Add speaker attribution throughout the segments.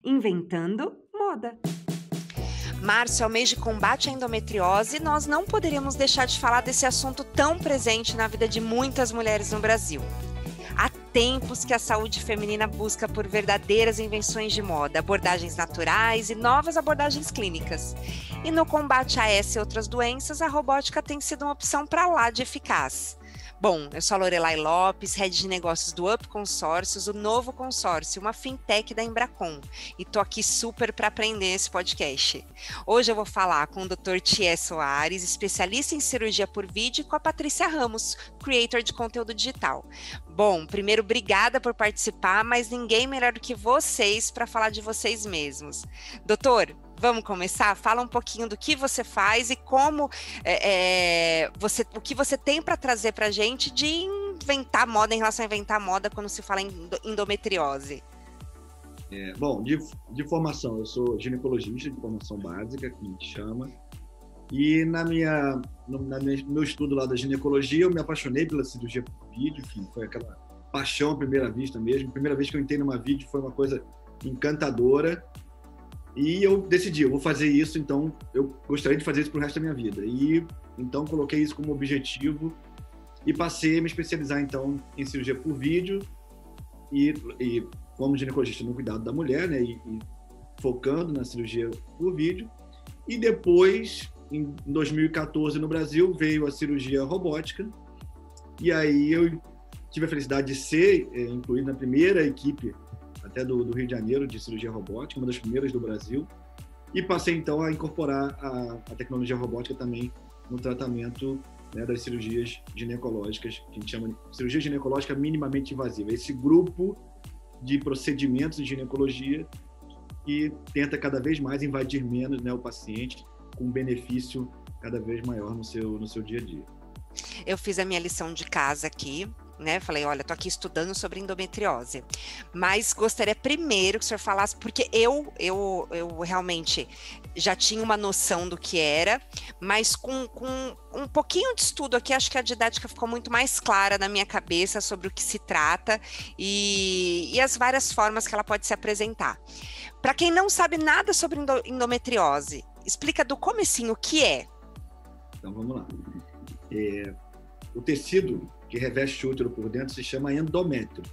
Speaker 1: Inventando moda.
Speaker 2: Março é o mês de combate à endometriose e nós não poderíamos deixar de falar desse assunto tão presente na vida de muitas mulheres no Brasil. Há tempos que a saúde feminina busca por verdadeiras invenções de moda, abordagens naturais e novas abordagens clínicas. E no combate a essa e outras doenças, a robótica tem sido uma opção para lá de eficaz. Bom, eu sou a Lorelai Lopes, Head de Negócios do Up Consórcios, o novo consórcio, uma fintech da Embracon. E tô aqui super para aprender esse podcast. Hoje eu vou falar com o Dr. Thier Soares, especialista em cirurgia por vídeo, e com a Patrícia Ramos, creator de conteúdo digital. Bom, primeiro, obrigada por participar, mas ninguém melhor do que vocês para falar de vocês mesmos. Doutor, vamos começar? Fala um pouquinho do que você faz e como o que você tem para trazer para a gente de inventar moda, em relação a inventar moda quando se fala em endometriose.
Speaker 3: Bom, de formação, eu sou ginecologista de formação básica, que a gente chama, e no meu estudo lá da ginecologia, eu me apaixonei pela cirurgia por vídeo, enfim, foi aquela paixão à primeira vista mesmo. A primeira vez que eu entrei numa vídeo foi uma coisa encantadora. E eu decidi, eu vou fazer isso, então eu gostaria de fazer isso pro resto da minha vida. E então coloquei isso como objetivo e passei a me especializar então em cirurgia por vídeo e como ginecologista no cuidado da mulher, né, e focando na cirurgia por vídeo. E depois, em 2014 no Brasil, veio a cirurgia robótica. E aí eu tive a felicidade de ser incluído na primeira equipe até do Rio de Janeiro, de cirurgia robótica, uma das primeiras do Brasil, e passei então a incorporar a tecnologia robótica também no tratamento, né, das cirurgias ginecológicas, que a gente chama de cirurgia ginecológica minimamente invasiva. Esse grupo de procedimentos de ginecologia que tenta cada vez mais invadir menos, né, o paciente, com um benefício cada vez maior no seu dia a dia.
Speaker 2: Eu fiz a minha lição de casa aqui, né? Falei, olha, tô aqui estudando sobre endometriose, mas gostaria primeiro que o senhor falasse, porque eu realmente já tinha uma noção do que era, mas com um pouquinho de estudo aqui, acho que a didática ficou muito mais clara na minha cabeça sobre o que se trata e as várias formas que ela pode se apresentar. Para quem não sabe nada sobre endometriose, explica do comecinho o que é.
Speaker 3: Então, vamos lá. O tecido que reveste o útero por dentro se chama endométrio.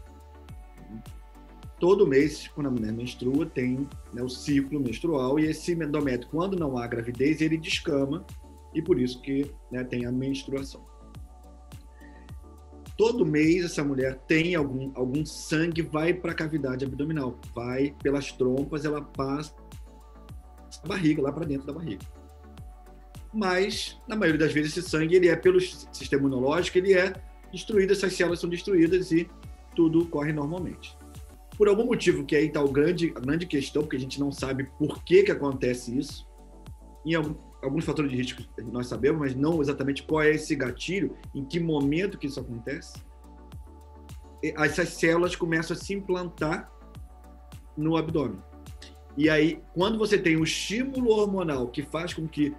Speaker 3: Todo mês, quando a mulher menstrua, tem, né, o ciclo menstrual, e esse endométrio, quando não há gravidez, ele descama, e por isso que, né, tem a menstruação. Todo mês essa mulher tem algum sangue, vai para a cavidade abdominal, vai pelas trompas, ela passa a barriga, lá para dentro da barriga. Mas, na maioria das vezes, esse sangue ele é pelo sistema imunológico, ele é destruído, essas células são destruídas e tudo corre normalmente. Por algum motivo, que aí está a grande questão, porque a gente não sabe por que acontece isso, em alguns fatores de risco nós sabemos, mas não exatamente qual é esse gatilho, em que momento que isso acontece, essas células começam a se implantar no abdômen. E aí, quando você tem um estímulo hormonal que faz com que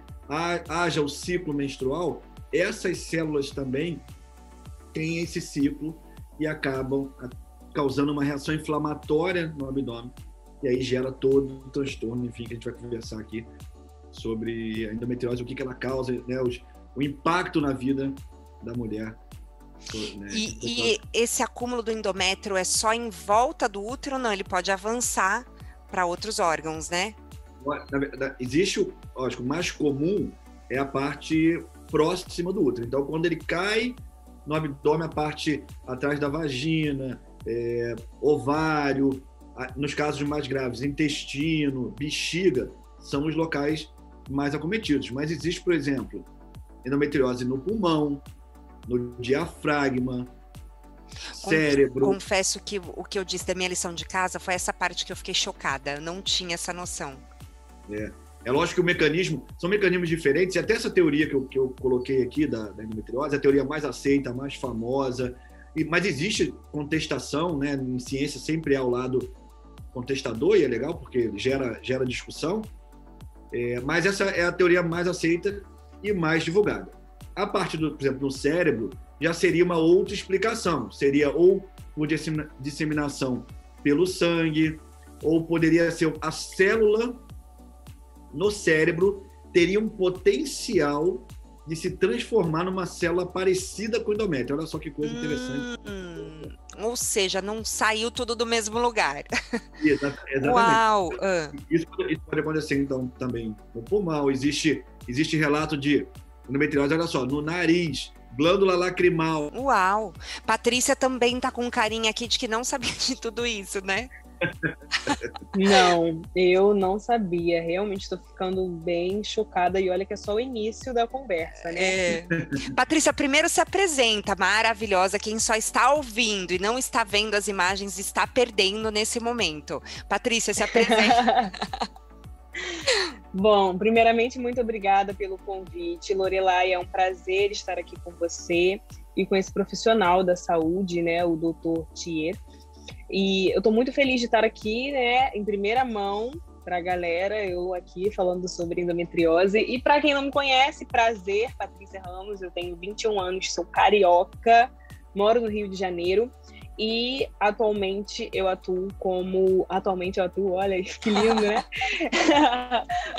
Speaker 3: haja o ciclo menstrual, essas células também têm esse ciclo e acabam causando uma reação inflamatória no abdômen, e aí gera todo o transtorno, enfim, que a gente vai conversar aqui sobre a endometriose, o que ela causa, né, o impacto na vida da mulher. Né?
Speaker 2: E esse acúmulo do endométrio é só em volta do útero? Não, ele pode avançar para outros órgãos, né?
Speaker 3: Na verdade, existe, lógico, o mais comum é a parte próxima do útero. Então, quando ele cai no abdômen, a parte atrás da vagina, ovário, nos casos mais graves, intestino, bexiga, são os locais mais acometidos. Mas existe, por exemplo, endometriose no pulmão, no diafragma, cérebro.
Speaker 2: Confesso que o que eu disse da minha lição de casa foi essa parte que eu fiquei chocada. Eu não tinha essa noção.
Speaker 3: É lógico que são mecanismos diferentes, e até essa teoria que eu coloquei aqui da endometriose, a teoria mais aceita, mais famosa, mas existe contestação, né? Em ciência sempre há o lado contestador, e é legal porque gera discussão, mas essa é a teoria mais aceita e mais divulgada. A parte por exemplo, no cérebro, já seria uma outra explicação, seria ou por disseminação pelo sangue, ou poderia ser a célula no cérebro teria um potencial de se transformar numa célula parecida com o endométrio. Olha só que coisa interessante.
Speaker 2: Ou seja, não saiu tudo do mesmo lugar.
Speaker 3: Exatamente.
Speaker 2: Uau!
Speaker 3: Isso pode acontecer, então, também no pulmão. Existe relato de endometriose, olha só, no nariz, glândula lacrimal.
Speaker 2: Uau! Patrícia também tá com carinha aqui de que não sabia de tudo isso, né?
Speaker 4: Não, eu não sabia. Realmente estou ficando bem chocada. E olha que é só o início da conversa, né?
Speaker 2: Patrícia, primeiro se apresenta, maravilhosa. Quem só está ouvindo e não está vendo as imagens está perdendo nesse momento. Patrícia, se apresenta.
Speaker 4: Bom, primeiramente, muito obrigada pelo convite. Lorelai, é um prazer estar aqui com você e com esse profissional da saúde, né, o Dr. Thier. E eu estou muito feliz de estar aqui, né, em primeira mão para a galera, eu aqui falando sobre endometriose. E para quem não me conhece, prazer, Patrícia Ramos, eu tenho 21 anos, sou carioca, moro no Rio de Janeiro e atualmente eu atuo, olha que lindo, né?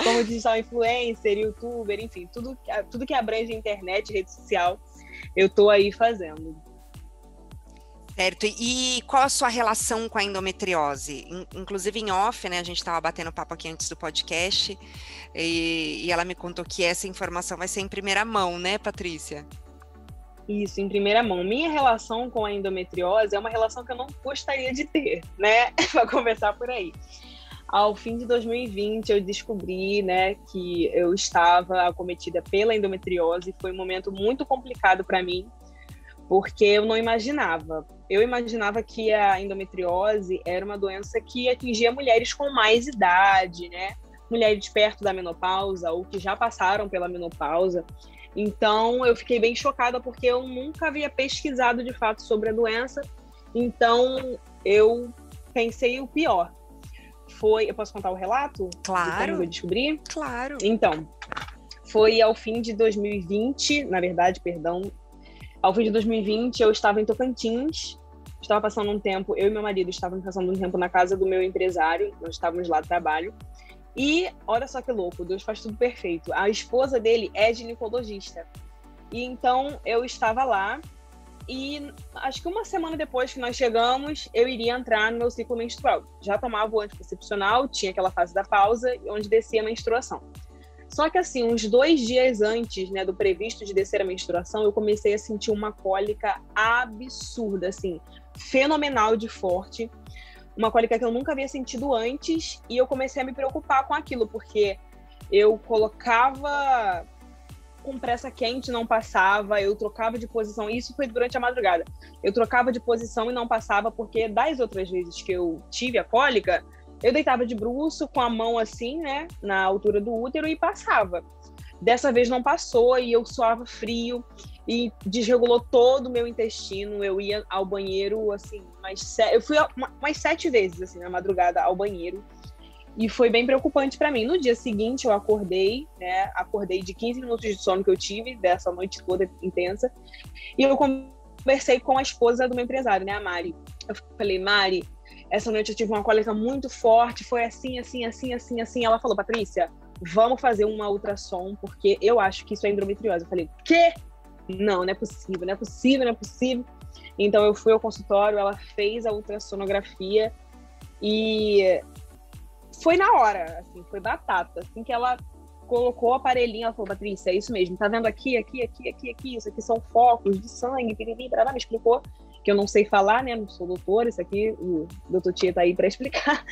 Speaker 4: Como digital influencer, youtuber, enfim, tudo que abrange internet, rede social, eu estou aí fazendo.
Speaker 2: Certo, e qual a sua relação com a endometriose? Inclusive em off, né, a gente estava batendo papo aqui antes do podcast, e ela me contou que essa informação vai ser em primeira mão, né, Patrícia?
Speaker 4: Isso, em primeira mão. Minha relação com a endometriose é uma relação que eu não gostaria de ter, né, para começar por aí. Ao fim de 2020, eu descobri, né, que eu estava acometida pela endometriose, foi um momento muito complicado para mim, porque eu não imaginava. Eu imaginava que a endometriose era uma doença que atingia mulheres com mais idade, né? Mulheres perto da menopausa ou que já passaram pela menopausa. Então, eu fiquei bem chocada porque eu nunca havia pesquisado de fato sobre a doença. Então, eu pensei o pior. Eu posso contar o relato?
Speaker 2: Claro.
Speaker 4: De como eu descobri?
Speaker 2: Claro.
Speaker 4: Então, foi ao fim de 2020, na verdade, perdão, ao fim de 2020, eu estava em Tocantins, estava passando um tempo, eu e meu marido estávamos passando um tempo na casa do meu empresário, nós estávamos lá no trabalho, e olha só que louco, Deus faz tudo perfeito. A esposa dele é ginecologista, e então eu estava lá, e acho que uma semana depois que nós chegamos, eu iria entrar no meu ciclo menstrual. Já tomava o anticoncepcional, tinha aquela fase da pausa, onde descia a menstruação. Só que assim, uns 2 dias antes, né, do previsto de descer a menstruação, eu comecei a sentir uma cólica absurda, assim, fenomenal de forte. Uma cólica que eu nunca havia sentido antes e eu comecei a me preocupar com aquilo, porque eu colocava compressa quente, não passava, eu trocava de posição, isso foi durante a madrugada. Eu trocava de posição e não passava, porque das outras vezes que eu tive a cólica, eu deitava de bruço com a mão assim, né, na altura do útero e passava. Dessa vez não passou e eu suava frio e desregulou todo o meu intestino. Eu ia ao banheiro, assim, eu fui umas 7 vezes, assim, na madrugada ao banheiro. E foi bem preocupante para mim. No dia seguinte eu acordei, né, de 15 minutos de sono que eu tive, dessa noite toda intensa. E eu conversei com a esposa do meu empresário, né, a Mari. Eu falei, Mari, essa noite eu tive uma cólica muito forte, foi assim. Ela falou, Patrícia, vamos fazer uma ultrassom, porque eu acho que isso é endometriose. Eu falei, quê? Não é possível. Então eu fui ao consultório, ela fez a ultrassonografia e foi na hora, assim, foi batata. Assim que ela colocou o aparelhinho, ela falou, Patrícia, é isso mesmo, tá vendo aqui, isso aqui são focos de sangue, ela me explicou, que eu não sei falar, né, não sou doutora, isso aqui o doutor Tia tá aí para explicar.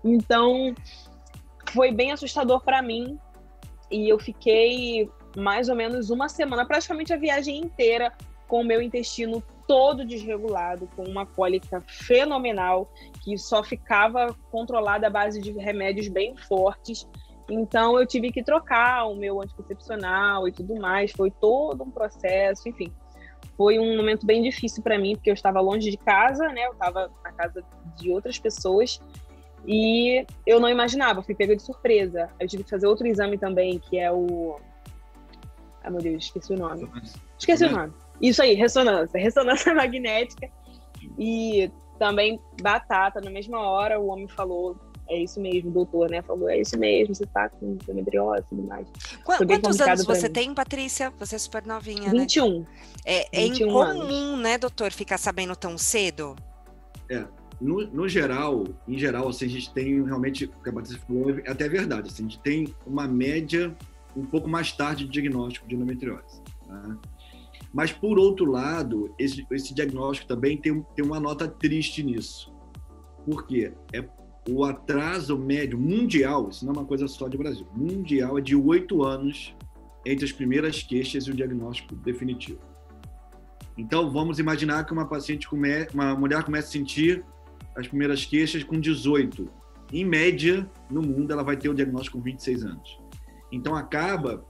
Speaker 4: Então, foi bem assustador para mim e eu fiquei mais ou menos uma semana, praticamente a viagem inteira, com o meu intestino todo desregulado, com uma cólica fenomenal, que só ficava controlada à base de remédios bem fortes. Então, eu tive que trocar o meu anticoncepcional e tudo mais, foi todo um processo, enfim. Foi um momento bem difícil para mim, porque eu estava longe de casa, né? Eu estava na casa de outras pessoas e eu não imaginava, fui pega de surpresa. Eu tive que fazer outro exame também, que é o... Ah, meu Deus, esqueci o nome. O nome. Isso aí, ressonância magnética. E também batata, na mesma hora o homem falou, é isso mesmo, o doutor, né, falou, é isso mesmo, você tá com endometriose e tudo mais.
Speaker 2: Quantos anos você tem, Patrícia? Você é super novinha,
Speaker 4: 21.
Speaker 2: né? É
Speaker 4: 21
Speaker 2: incomum,
Speaker 4: anos.
Speaker 2: né, doutor, ficar sabendo tão cedo?
Speaker 3: Em geral, assim, a gente tem realmente, o que a Patrícia falou, é até verdade, assim, a gente tem uma média um pouco mais tarde de diagnóstico de endometriose. Tá? Mas, por outro lado, esse diagnóstico também tem uma nota triste nisso. Por quê? O atraso médio mundial, isso não é uma coisa só de Brasil, mundial é de 8 anos entre as primeiras queixas e o diagnóstico definitivo. Então, vamos imaginar que uma mulher comece a sentir as primeiras queixas com 18. Em média, no mundo, ela vai ter o diagnóstico com 26 anos. Então, acaba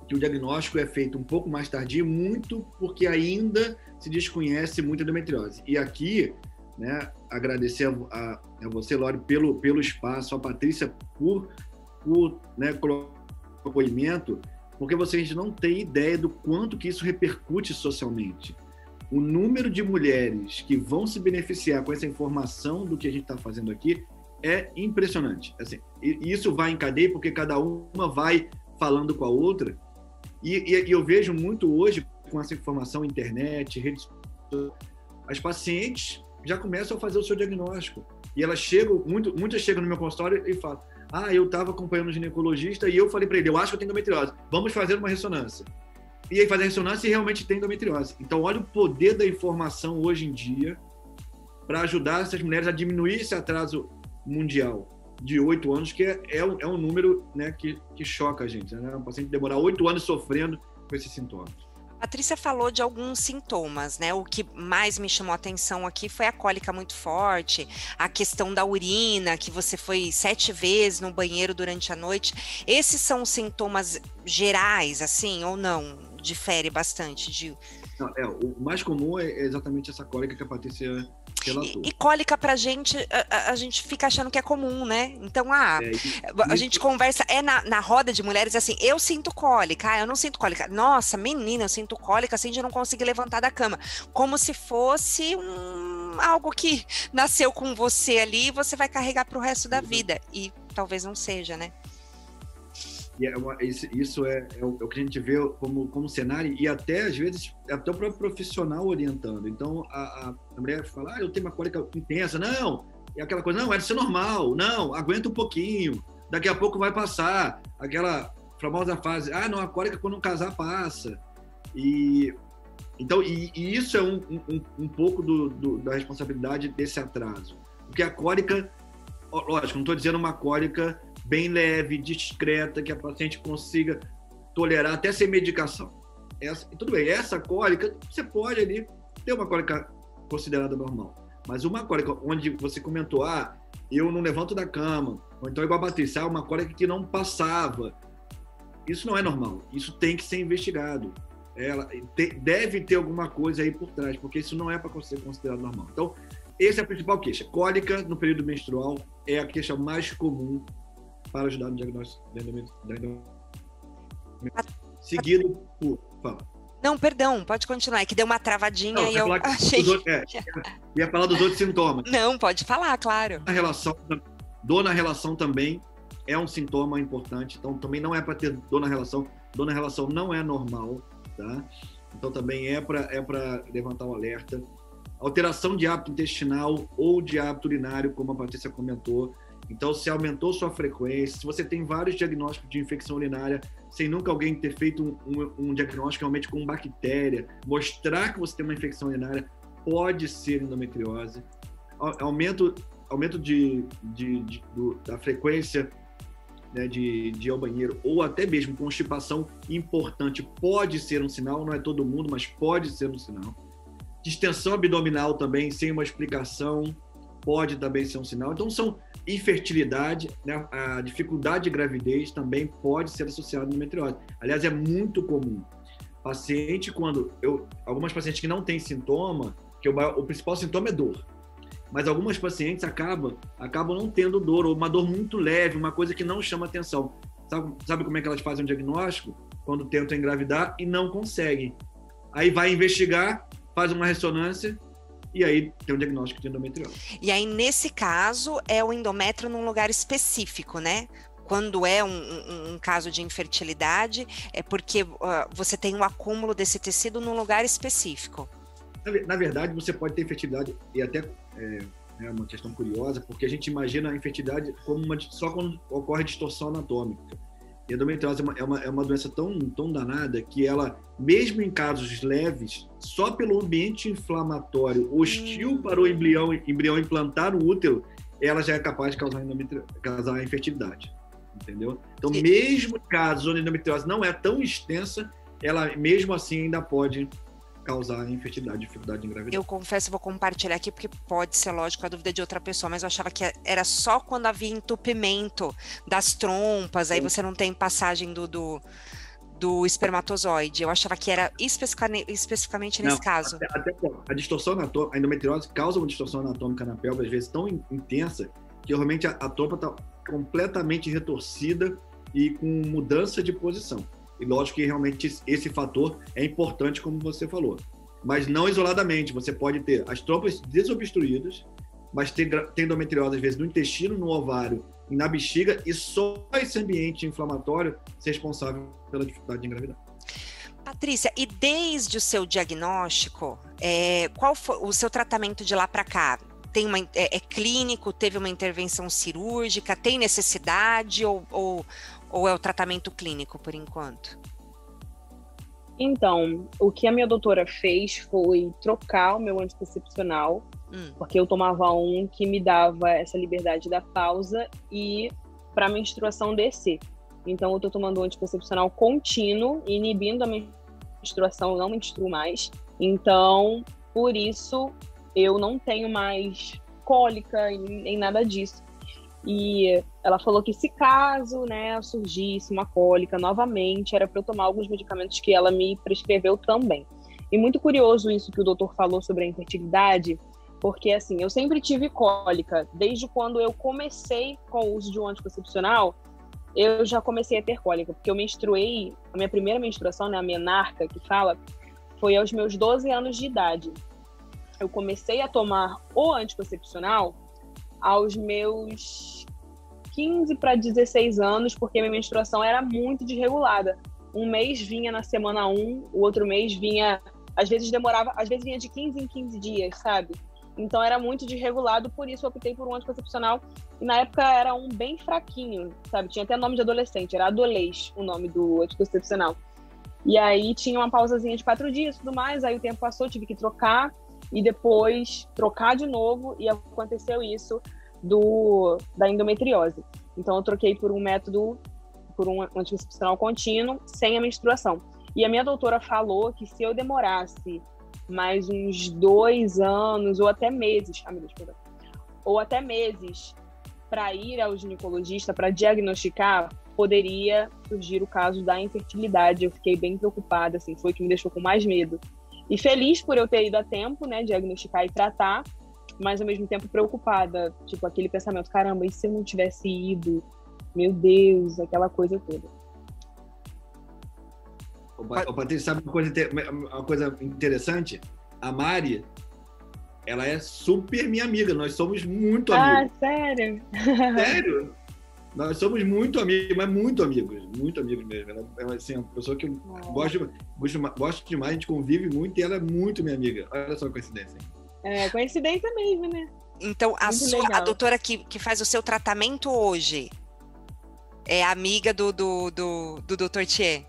Speaker 3: que o diagnóstico é feito um pouco mais tardio, muito porque ainda se desconhece muito a endometriose. E aqui, né, agradecer a você, Lore, pelo espaço, a Patrícia por né, colocar o apoimento, porque vocês não têm ideia do quanto que isso repercute socialmente. O número de mulheres que vão se beneficiar com essa informação do que a gente está fazendo aqui é impressionante. Assim, e isso vai em cadeia porque cada uma vai falando com a outra. E eu vejo muito hoje, com essa informação, internet, redes sociais, as pacientes já começam a fazer o seu diagnóstico. E elas chegam, muitas chegam no meu consultório e falam: eu estava acompanhando o ginecologista e eu falei para ele, eu acho que eu tenho endometriose, vamos fazer uma ressonância. E aí faz a ressonância e realmente tem endometriose. Então, olha o poder da informação hoje em dia para ajudar essas mulheres a diminuir esse atraso mundial de 8 anos, que é um número, né, que choca a gente. Né? Um paciente demorar 8 anos sofrendo com esses sintomas.
Speaker 2: A Patrícia falou de alguns sintomas, né? O que mais me chamou a atenção aqui foi a cólica muito forte, a questão da urina, que você foi 7 vezes no banheiro durante a noite. Esses são os sintomas gerais, assim, ou não? Difere bastante?
Speaker 3: Não, o mais comum é exatamente essa cólica que a Patrícia relatou.
Speaker 2: E cólica pra gente, a gente fica achando que é comum, né? Então, a gente conversa, na roda de mulheres, assim, eu sinto cólica, eu não sinto cólica. Nossa, menina, eu sinto cólica, assim, de não conseguir levantar da cama. Como se fosse algo que nasceu com você ali e você vai carregar pro resto da vida. E talvez não seja, né?
Speaker 3: Isso é o que a gente vê como cenário, e até, às vezes, até o próprio profissional orientando. Então, a mulher fala, eu tenho uma cólica intensa. Não, é aquela coisa, não, é ser normal. Não, aguenta um pouquinho, daqui a pouco vai passar. Aquela famosa fase, não, a cólica quando um casar passa. Então, isso é um pouco da responsabilidade desse atraso. Porque a cólica, lógico, não estou dizendo uma cólica bem leve, discreta, que a paciente consiga tolerar até sem medicação. Tudo bem, essa cólica, você pode ali ter uma cólica considerada normal. Mas uma cólica onde você comentou, eu não levanto da cama, ou então igual a Patrícia, uma cólica que não passava. Isso não é normal, isso tem que ser investigado. Deve ter alguma coisa aí por trás, porque isso não é para ser considerado normal. Então, essa é a principal queixa. Cólica no período menstrual é a queixa mais comum para ajudar no diagnóstico da endometriose. Seguido por... Fala.
Speaker 2: Não, perdão, pode continuar, é que deu uma travadinha e eu achei...
Speaker 3: Ia falar dos outros sintomas.
Speaker 2: Não, pode falar, claro.
Speaker 3: Dor na relação também é um sintoma importante, então também não é para ter dor na relação. Dor na relação não é normal, tá? Então também é para levantar o alerta. Alteração de hábito intestinal ou de hábito urinário, como a Patrícia comentou. Então, se aumentou sua frequência, se você tem vários diagnósticos de infecção urinária, sem nunca alguém ter feito um diagnóstico realmente com bactéria, mostrar que você tem uma infecção urinária, pode ser endometriose. Aumento da frequência, né, de ir ao banheiro, ou até mesmo constipação importante, pode ser um sinal, não é todo mundo, mas pode ser um sinal. Distensão abdominal também, sem uma explicação, pode também ser um sinal. Então, infertilidade, né? A dificuldade de gravidez também pode ser associada à endometriose. Aliás, é muito comum. Algumas pacientes que não têm sintoma, que o principal sintoma é dor, mas algumas pacientes acabam não tendo dor, ou uma dor muito leve, uma coisa que não chama atenção. Sabe como é que elas fazem o diagnóstico? Quando tentam engravidar e não conseguem. Aí vai investigar, faz uma ressonância e aí tem um diagnóstico de endometriose.
Speaker 2: E aí, nesse caso, é o endométrio num lugar específico, né? Quando é um caso de infertilidade, é porque você tem um acúmulo desse tecido num lugar específico.
Speaker 3: Na verdade, você pode ter infertilidade, e até é uma questão curiosa, porque a gente imagina a infertilidade como só quando ocorre distorção anatômica. E a endometriose é uma doença tão danada que ela, mesmo em casos leves, só pelo ambiente inflamatório hostil para o embrião implantar no útero, ela já é capaz de causar a infertilidade. Entendeu? Então, mesmo em casos onde a endometriose não é tão extensa, ela mesmo assim ainda pode causar infertilidade, dificuldade de engravidar.
Speaker 2: Eu confesso, vou compartilhar aqui, porque pode ser, lógico, a dúvida de outra pessoa, mas eu achava que era só quando havia entupimento das trompas, aí você não tem passagem do espermatozoide. Eu achava que era especificamente nesse caso.
Speaker 3: Até a distorção anatômica, a endometriose causa uma distorção anatômica na pelve, às vezes tão intensa, que realmente a trompa está completamente retorcida e com mudança de posição. E lógico que realmente esse fator é importante, como você falou. Mas não isoladamente. Você pode ter as trompas desobstruídas, mas ter endometriose, às vezes, no intestino, no ovário e na bexiga, e só esse ambiente inflamatório ser responsável pela dificuldade de engravidar.
Speaker 2: Patrícia, e desde o seu diagnóstico, qual foi o seu tratamento de lá para cá? É clínico? Teve uma intervenção cirúrgica? Tem necessidade ou é o tratamento clínico por enquanto?
Speaker 4: Então, o que a minha doutora fez foi trocar o meu anticoncepcional, porque eu tomava um que me dava essa liberdade da pausa e para a menstruação descer. Então, eu estou tomando um anticoncepcional contínuo, inibindo a menstruação, eu não menstruo mais. Então, por isso, eu não tenho mais cólica nem nada disso. E ela falou que se caso, né, surgisse uma cólica novamente, era para eu tomar alguns medicamentos que ela me prescreveu também. E muito curioso isso que o doutor falou sobre a infertilidade, porque assim, eu sempre tive cólica. Desde quando eu comecei com o uso de um anticoncepcional, eu já comecei a ter cólica, porque eu menstruei, a minha primeira menstruação, né, a menarca que fala, foi aos meus 12 anos de idade. Eu comecei a tomar o anticoncepcional aos meus 15 para 16 anos, porque minha menstruação era muito desregulada. Um mês vinha na semana 1, o outro mês vinha, às vezes demorava, às vezes vinha de 15 em 15 dias, sabe? Então era muito desregulado, por isso eu optei por um anticoncepcional. E na época era um bem fraquinho, sabe? Tinha até nome de adolescente, era Adolês o nome do anticoncepcional. E aí tinha uma pausazinha de 4 dias e tudo mais, aí o tempo passou, tive que trocar. E depois trocar de novo, e aconteceu isso da endometriose. Então eu troquei por um anticoncepcional contínuo, sem a menstruação. E a minha doutora falou que se eu demorasse mais uns 2 anos, ou até meses, para ir ao ginecologista, para diagnosticar, poderia surgir o caso da infertilidade. Eu fiquei bem preocupada, assim, foi o que me deixou com mais medo. E feliz por eu ter ido a tempo, né, diagnosticar e tratar, mas ao mesmo tempo preocupada, tipo aquele pensamento, caramba, e se eu não tivesse ido? Meu Deus, aquela coisa toda.
Speaker 3: Ô, Patrícia, sabe uma coisa interessante? A Mari, ela é super minha amiga, nós somos muito amigos.
Speaker 4: Ah, sério?
Speaker 3: Sério? Nós somos muito amigos, mas muito amigos mesmo. Ela é assim, uma pessoa que eu gosto demais, a gente convive muito e ela é muito minha amiga. Olha só a coincidência.
Speaker 4: É, coincidência mesmo, né?
Speaker 2: Então, a doutora que faz o seu tratamento hoje é amiga do Dr. Thier?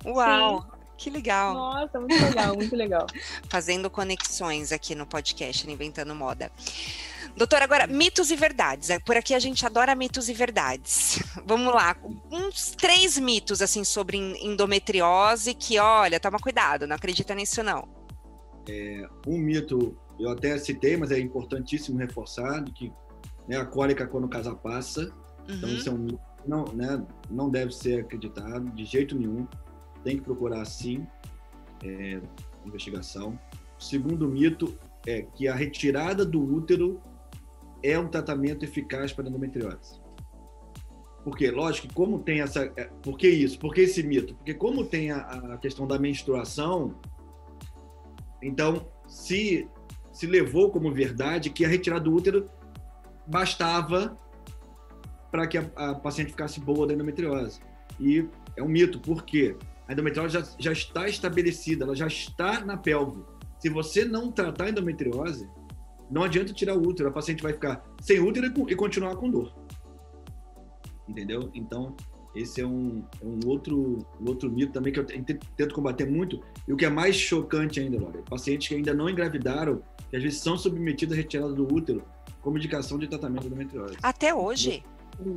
Speaker 2: Uau! Sim. Que legal!
Speaker 4: Nossa, muito legal, muito legal.
Speaker 2: Fazendo conexões aqui no podcast, Inventando Moda. Doutora, agora, mitos e verdades. Por aqui a gente adora mitos e verdades. Vamos lá, uns 3 mitos, assim, sobre endometriose que, olha, toma cuidado, não acredita nisso, não.
Speaker 3: Um mito, eu até citei, mas é importantíssimo reforçar, de que, né, a cólica quando o casal passa. Então, isso é um mito, não deve ser acreditado de jeito nenhum. Tem que procurar, sim, investigação. O segundo mito é que a retirada do útero é um tratamento eficaz para a endometriose. Por quê? Lógico que como tem essa... Por que isso? Por que esse mito? Porque como tem a questão da menstruação, então, se se levou como verdade que a retirada do útero bastava para que a paciente ficasse boa da endometriose. E é um mito, por quê? A endometriose já está estabelecida, ela já está na pelve. Se você não tratar a endometriose, não adianta tirar o útero, a paciente vai ficar sem útero e continuar com dor. Entendeu? Então, esse é um outro mito também que eu tento combater muito. E o que é mais chocante ainda, Laura, pacientes que ainda não engravidaram, que às vezes são submetidos à retirada do útero como indicação de tratamento da endometriose.
Speaker 2: Até hoje?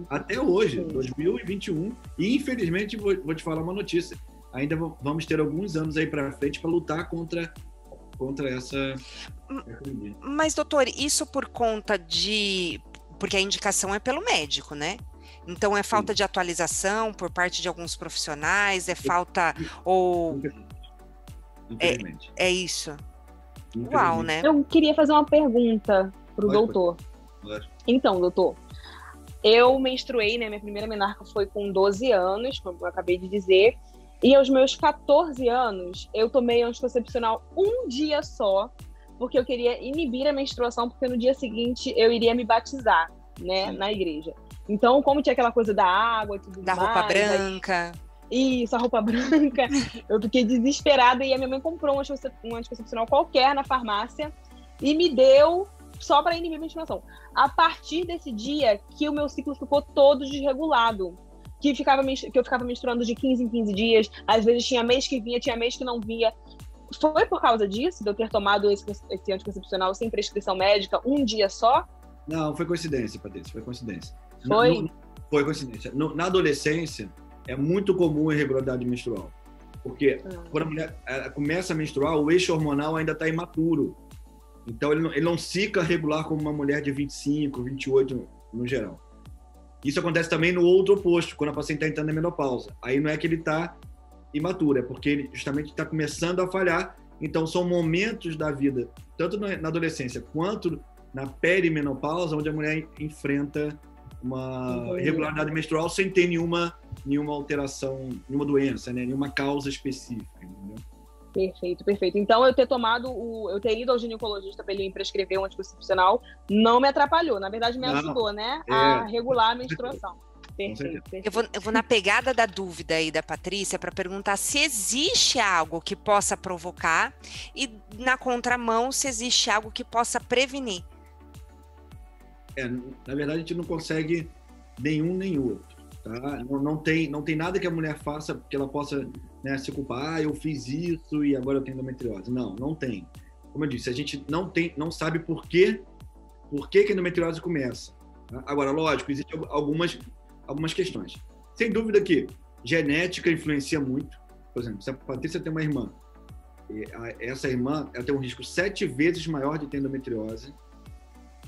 Speaker 3: Até hoje, 2021. E, infelizmente, vou te falar uma notícia. Ainda vamos ter alguns anos aí para frente para lutar contra essa...
Speaker 2: Mas, doutor, isso por conta de... Porque a indicação é pelo médico, né? Então, é falta de atualização por parte de alguns profissionais? É falta... ou
Speaker 3: Infelizmente.
Speaker 2: É isso? Uau, né?
Speaker 4: Eu queria fazer uma pergunta para o doutor.
Speaker 3: Pode.
Speaker 4: Então, doutor, eu menstruei, né? Minha primeira menarca foi com 12 anos, como eu acabei de dizer. E aos meus 14 anos, eu tomei anticoncepcional um dia só, porque eu queria inibir a menstruação, porque no dia seguinte eu iria me batizar, né, na igreja. Então, como tinha aquela coisa da água e tudo mais...
Speaker 2: Da roupa branca.
Speaker 4: Isso, a roupa branca. Eu fiquei desesperada e a minha mãe comprou um anticoncepcional qualquer na farmácia e me deu só para inibir a menstruação. A partir desse dia que o meu ciclo ficou todo desregulado. Que eu ficava menstruando de 15 em 15 dias, às vezes tinha mês que vinha, tinha mês que não vinha. Foi por causa disso, de eu ter tomado esse anticoncepcional sem prescrição médica um dia só?
Speaker 3: Não, foi coincidência, Patrícia, foi coincidência.
Speaker 4: Foi?
Speaker 3: Foi coincidência. Na adolescência, é muito comum a irregularidade menstrual. Porque quando a mulher começa a menstruar, o eixo hormonal ainda está imaturo. Então, ele não cicla regular como uma mulher de 25, 28 no geral. Isso acontece também no outro oposto, quando a paciente está entrando na menopausa. Aí não é que ele está imaturo, é porque ele justamente está começando a falhar. Então, são momentos da vida, tanto na adolescência quanto na perimenopausa, onde a mulher enfrenta uma irregularidade menstrual sem ter nenhuma alteração, nenhuma doença, né? Nenhuma causa específica. Entendeu?
Speaker 4: Perfeito. Então, eu ter ido ao ginecologista para ele me prescrever um anticoncepcional não me atrapalhou. Na verdade, me ajudou, né? A regular a menstruação. Perfeito.
Speaker 2: Eu vou na pegada da dúvida aí da Patrícia para perguntar se existe algo que possa provocar e, na contramão, se existe algo que possa prevenir.
Speaker 3: Na verdade, a gente não consegue nenhum nem outro. Tá? Não tem nada que a mulher faça que ela possa, né, se culpar. Eu fiz isso e agora eu tenho endometriose. Não tem. Como eu disse, a gente não sabe por que a endometriose começa. Tá? Agora, lógico, existem algumas questões. Sem dúvida que genética influencia muito. Por exemplo, se a Patrícia tem uma irmã, essa irmã ela tem um risco 7 vezes maior de ter endometriose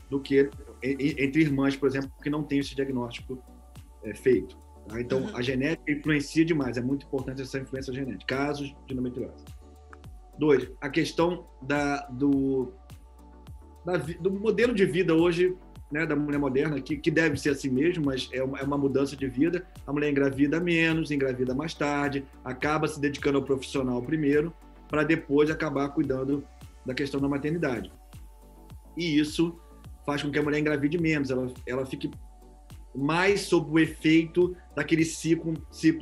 Speaker 3: do que entre irmãs, por exemplo, que não tem esse diagnóstico feito. Tá? Então, a genética influencia demais. É muito importante essa influência genética. Casos de endometriose. 2, a questão do modelo de vida hoje, né, da mulher moderna, que deve ser assim mesmo, mas é uma mudança de vida. A mulher engravida menos, engravida mais tarde, acaba se dedicando ao profissional primeiro, para depois acabar cuidando da questão da maternidade. E isso faz com que a mulher engravide menos, ela fique mais sob o efeito daquele ciclo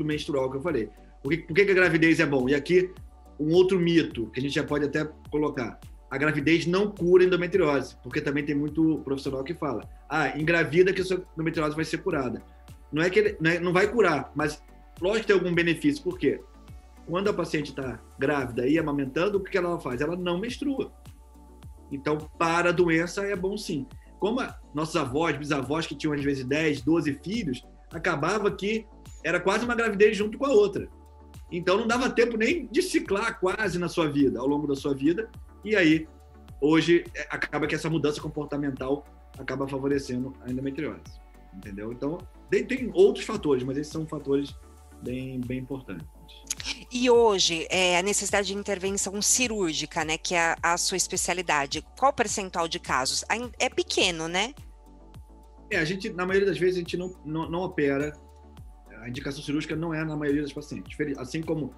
Speaker 3: menstrual que eu falei. Por que a gravidez é bom? E aqui, um outro mito, que a gente já pode até colocar. A gravidez não cura endometriose, porque também tem muito profissional que fala, engravida que a sua endometriose vai ser curada. Não vai curar, mas lógico que tem algum benefício. Por quê? Quando a paciente está grávida e amamentando, o que ela faz? Ela não menstrua. Então, para a doença é bom sim. Como nossos avós, bisavós que tinham às vezes 10, 12 filhos, acabava que era quase uma gravidez junto com a outra. Então, não dava tempo nem de ciclar quase na sua vida, ao longo da sua vida. E aí, hoje, acaba que essa mudança comportamental acaba favorecendo a endometriose. Entendeu? Então, tem outros fatores, mas esses são fatores bem importantes.
Speaker 2: E hoje, a necessidade de intervenção cirúrgica, né, que é a sua especialidade, qual o percentual de casos? É pequeno, né?
Speaker 3: Na maioria das vezes, a gente não opera. A indicação cirúrgica não é na maioria dos pacientes. Assim como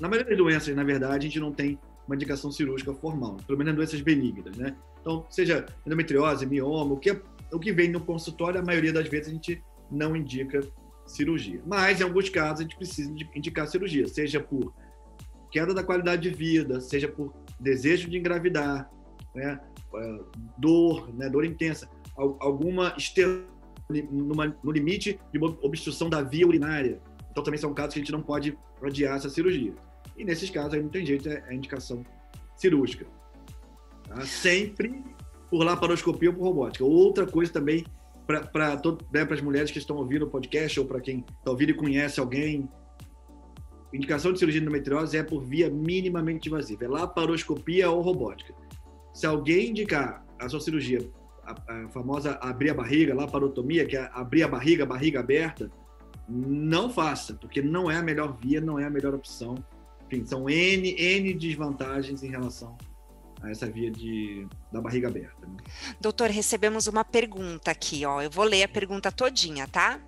Speaker 3: na maioria das doenças, na verdade, a gente não tem uma indicação cirúrgica formal, pelo menos em doenças benignas, né? Então, seja endometriose, mioma, o que vem no consultório, a maioria das vezes a gente não indica cirurgia. Mas, em alguns casos, a gente precisa indicar cirurgia, seja por queda da qualidade de vida, seja por desejo de engravidar, né? Dor, né? Dor intensa, alguma no limite de obstrução da via urinária. Então, também são casos que a gente não pode adiar essa cirurgia. E, nesses casos, aí não tem jeito, é a indicação cirúrgica. Tá? Sempre por laparoscopia ou por robótica. Outra coisa também, para as mulheres que estão ouvindo o podcast ou para quem está ouvindo e conhece alguém, indicação de cirurgia de endometriose é por via minimamente invasiva. É laparoscopia ou robótica. Se alguém indicar a sua cirurgia, a famosa abrir a barriga, laparotomia, que é abrir a barriga aberta, não faça, porque não é a melhor via, não é a melhor opção. Enfim, são N desvantagens em relação a essa via da barriga aberta. Né?
Speaker 2: Doutor, recebemos uma pergunta aqui, ó. Eu vou ler a pergunta todinha, tá?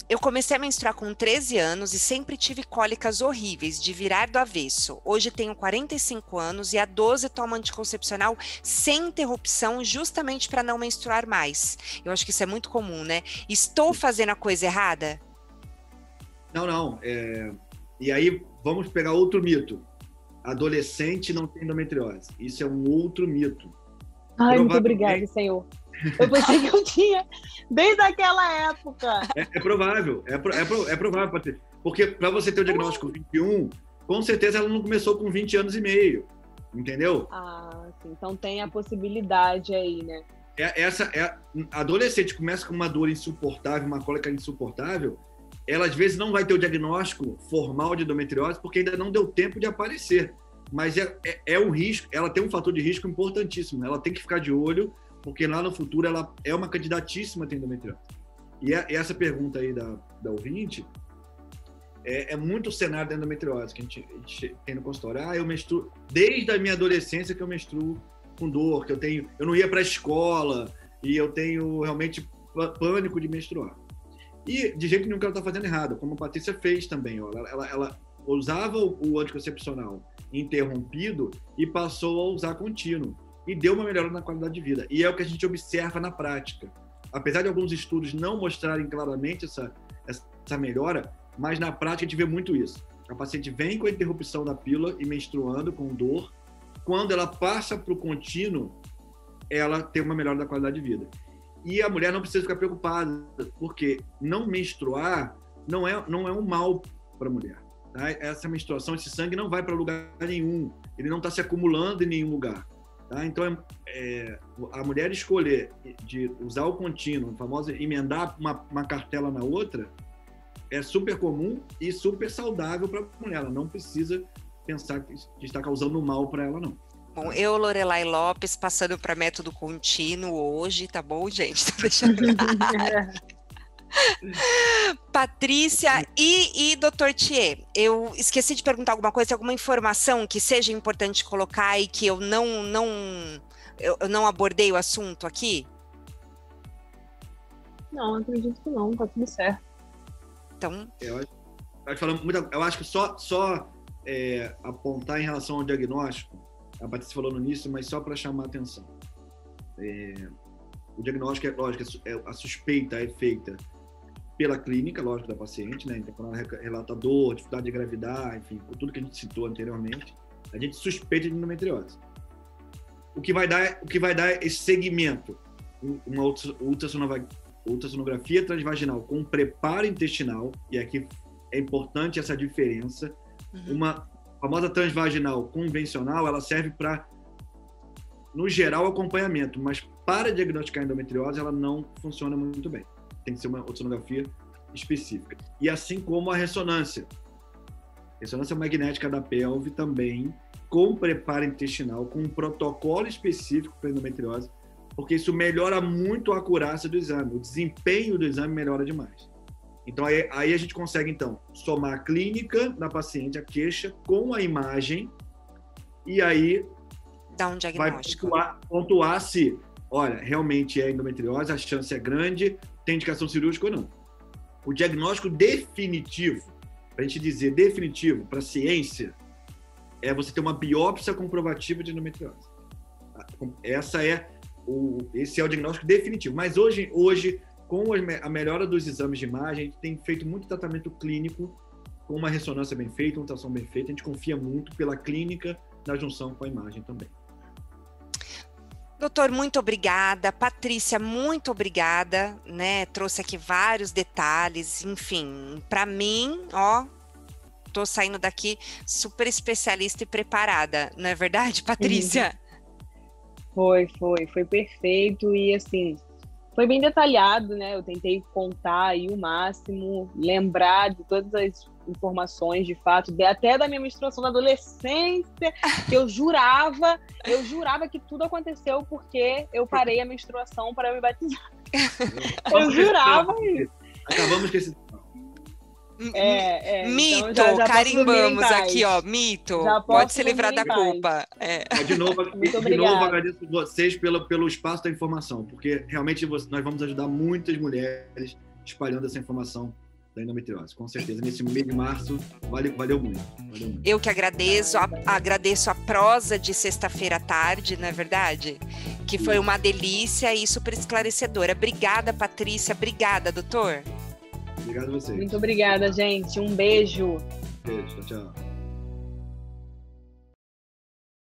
Speaker 2: Eu comecei a menstruar com 13 anos e sempre tive cólicas horríveis, de virar do avesso. Hoje tenho 45 anos e há 12 tomo anticoncepcional sem interrupção, justamente para não menstruar mais. Eu acho que isso é muito comum, né? Estou fazendo a coisa errada?
Speaker 3: Não. E aí, vamos pegar outro mito. Adolescente não tem endometriose. Isso é um outro mito.
Speaker 4: Ai, muito obrigada, Senhor. Eu pensei que eu tinha desde aquela época.
Speaker 3: É provável, Patrícia. Porque para você ter o diagnóstico com 21, com certeza ela não começou com 20 anos e meio. Entendeu?
Speaker 4: Sim. Então tem a possibilidade aí, né?
Speaker 3: Adolescente começa com uma dor insuportável, uma cólica insuportável, ela às vezes não vai ter o diagnóstico formal de endometriose porque ainda não deu tempo de aparecer. Mas é um risco, ela tem um fator de risco importantíssimo. Ela tem que ficar de olho, porque lá no futuro ela é uma candidatíssima a ter endometriose. E essa pergunta aí da ouvinte é muito o cenário da endometriose que a gente tem no consultório. Eu menstruo desde a minha adolescência que eu menstruo com dor, que eu não ia para a escola e eu tenho realmente pânico de menstruar. E de jeito nenhum que ela está fazendo errado, como a Patrícia fez também. Ó, ela usava o anticoncepcional interrompido e passou a usar contínuo. E deu uma melhora na qualidade de vida. E é o que a gente observa na prática. Apesar de alguns estudos não mostrarem claramente essa melhora, mas na prática a gente vê muito isso. A paciente vem com a interrupção da pílula e menstruando com dor. Quando ela passa para o contínuo, ela tem uma melhora da qualidade de vida. E a mulher não precisa ficar preocupada, porque não menstruar não é um mal para a mulher. Tá? Essa menstruação, esse sangue não vai para lugar nenhum. Ele não está se acumulando em nenhum lugar. Tá? Então, a mulher escolher de usar o contínuo, o famoso emendar uma cartela na outra, é super comum e super saudável para a mulher. Ela não precisa pensar que está causando mal para ela, não.
Speaker 2: Bom, eu, Lorelai Lopes, passando para método contínuo hoje, tá bom, gente? Tô deixando claro. Patrícia e Dr. Thier, eu esqueci de perguntar alguma coisa, alguma informação que seja importante colocar e que eu não abordei o assunto aqui?
Speaker 4: Não, acredito que não, tá tudo certo.
Speaker 2: Então...
Speaker 3: Eu acho que só apontar em relação ao diagnóstico, a Patrícia falou no início, mas só para chamar a atenção. O diagnóstico, lógico, a suspeita é feita pela clínica, lógico, da paciente, né? Então, quando ela relata dor, dificuldade de engravidar, enfim, por tudo que a gente citou anteriormente, a gente suspeita de endometriose. O que vai dar esse segmento, uma ultrassonografia transvaginal com preparo intestinal, e aqui é importante essa diferença. Uma famosa transvaginal convencional, ela serve para, no geral, acompanhamento, mas para diagnosticar endometriose, ela não funciona muito bem. Tem que ser uma ultrassonografia específica. E assim como a ressonância magnética da pelve também, com preparo intestinal, com um protocolo específico para endometriose, porque isso melhora muito a acurácia do exame, o desempenho do exame melhora demais. Então, aí a gente consegue, então, somar a clínica da paciente, a queixa, com a imagem, e aí
Speaker 2: dá um diagnóstico.
Speaker 3: Vai pontuar se, olha, realmente é endometriose, a chance é grande, tem indicação cirúrgica ou não. O diagnóstico definitivo, para a gente dizer definitivo, para a ciência, é você ter uma biópsia comprovativa de endometriose. Esse é o diagnóstico definitivo. Mas hoje com a melhora dos exames de imagem, a gente tem feito muito tratamento clínico, com uma ressonância bem feita, uma ultrassom bem feita. A gente confia muito pela clínica na junção com a imagem também.
Speaker 2: Doutor, muito obrigada. Patrícia, muito obrigada, né? Trouxe aqui vários detalhes, enfim, para mim, ó, tô saindo daqui super especialista e preparada, não é verdade, Patrícia?
Speaker 4: Foi perfeito e assim, foi bem detalhado, né? Eu tentei contar aí o máximo, lembrar de todas as informações de fato, até da minha menstruação da adolescência, que eu jurava que tudo aconteceu porque eu parei a menstruação para me batizar. Eu jurava isso.
Speaker 3: Acabamos com esse...
Speaker 2: Mito,
Speaker 4: então já
Speaker 2: carimbamos aqui, ó, mito. Pode se livrar da culpa.
Speaker 3: De novo, agradeço vocês pelo espaço da informação, porque realmente nós vamos ajudar muitas mulheres espalhando essa informação da endometriose. Com certeza, nesse mês de março, valeu muito.
Speaker 2: Eu que agradeço a prosa de sexta-feira à tarde, não é verdade? Que foi uma delícia e super esclarecedora. Obrigada, Patrícia. Obrigada, doutor.
Speaker 3: Obrigado a vocês.
Speaker 4: Muito obrigada, gente. Um beijo.
Speaker 3: Beijo, tchau.